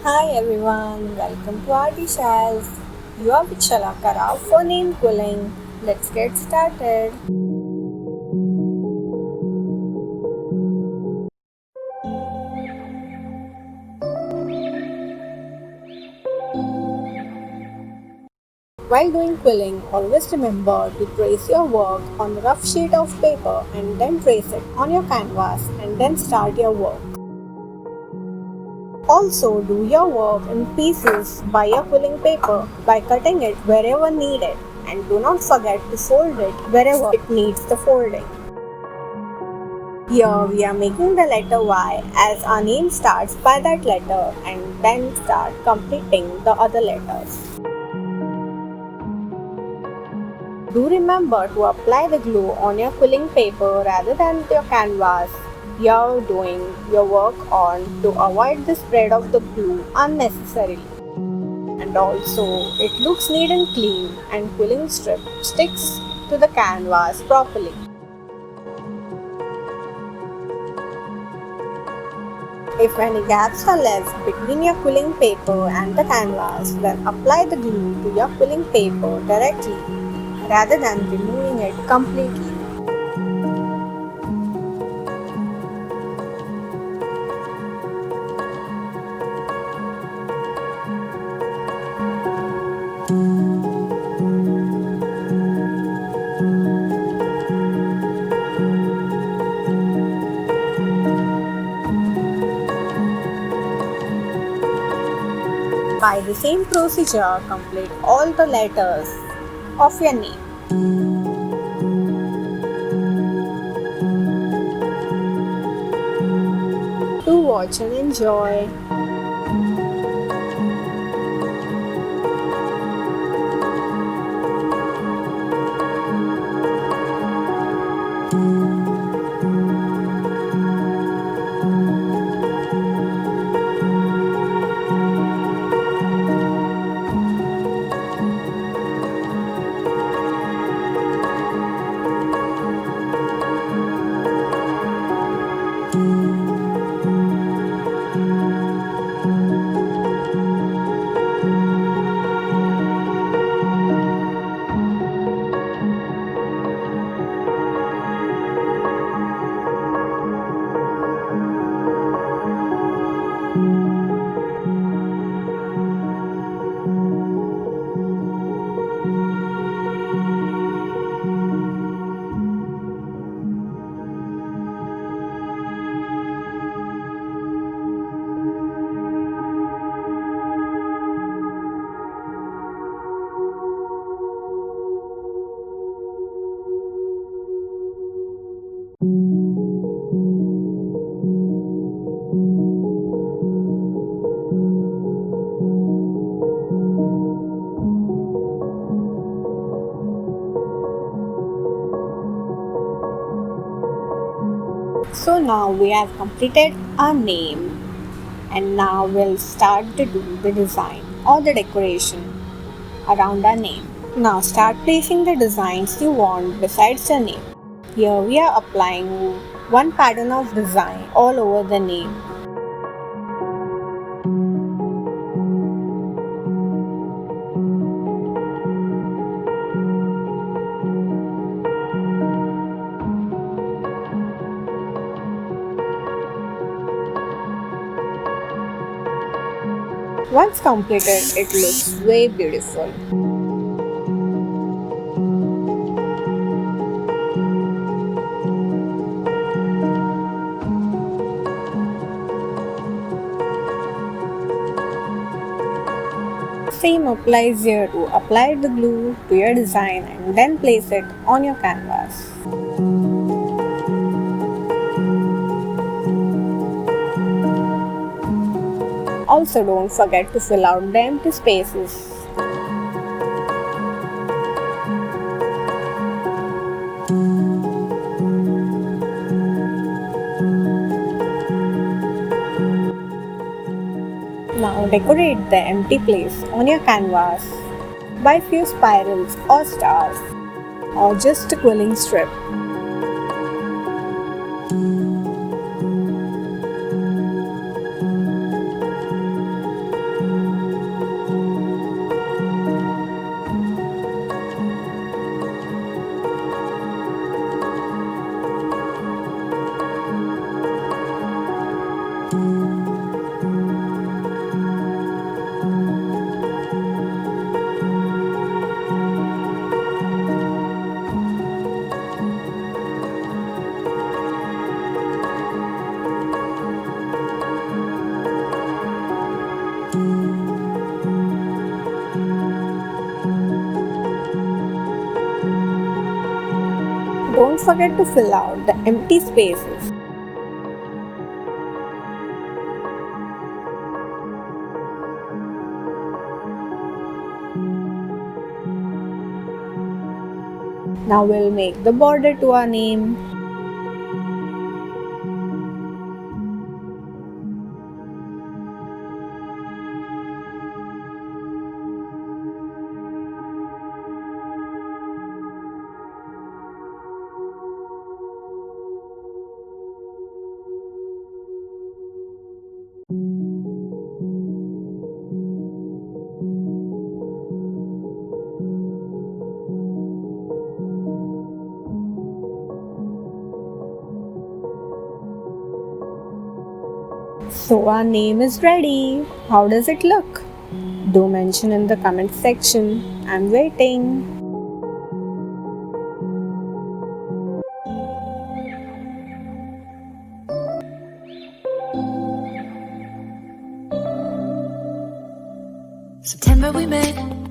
Hi everyone, welcome to our Shelf. You are with Shalakara for Name Quilling. Let's get started. While doing quilling, always remember to trace your work on a rough sheet of paper and then trace it on your canvas and then start your work. Also, do your work in pieces by your quilling paper by cutting it wherever needed and do not forget to fold it wherever it needs the folding. Here we are making the letter Y as our name starts by that letter and then start completing the other letters. Do remember to apply the glue on your quilling paper rather than your canvas you're doing your work on to avoid the spread of the glue unnecessarily. And also, it looks neat and clean and quilling strip sticks to the canvas properly. If any gaps are left between your quilling paper and the canvas, then apply the glue to your quilling paper directly rather than removing it completely. By the same procedure, complete all the letters of your name. To watch and enjoy. So now we have completed our name and now we'll start to do the design or the decoration around our name. Now start placing the designs you want besides your name. Here we are applying one pattern of design all over the name. Once completed, it looks way beautiful. Same applies here to apply the glue to your design and then place it on your canvas. Also don't forget to fill out the empty spaces. Now decorate the empty place on your canvas by few spirals or stars or just a quilling strip. don't forget to fill out the empty spaces. Now we'll make the border to our name. So our name is ready. How does it look? Do mention in the comment section. I'm waiting. September we met.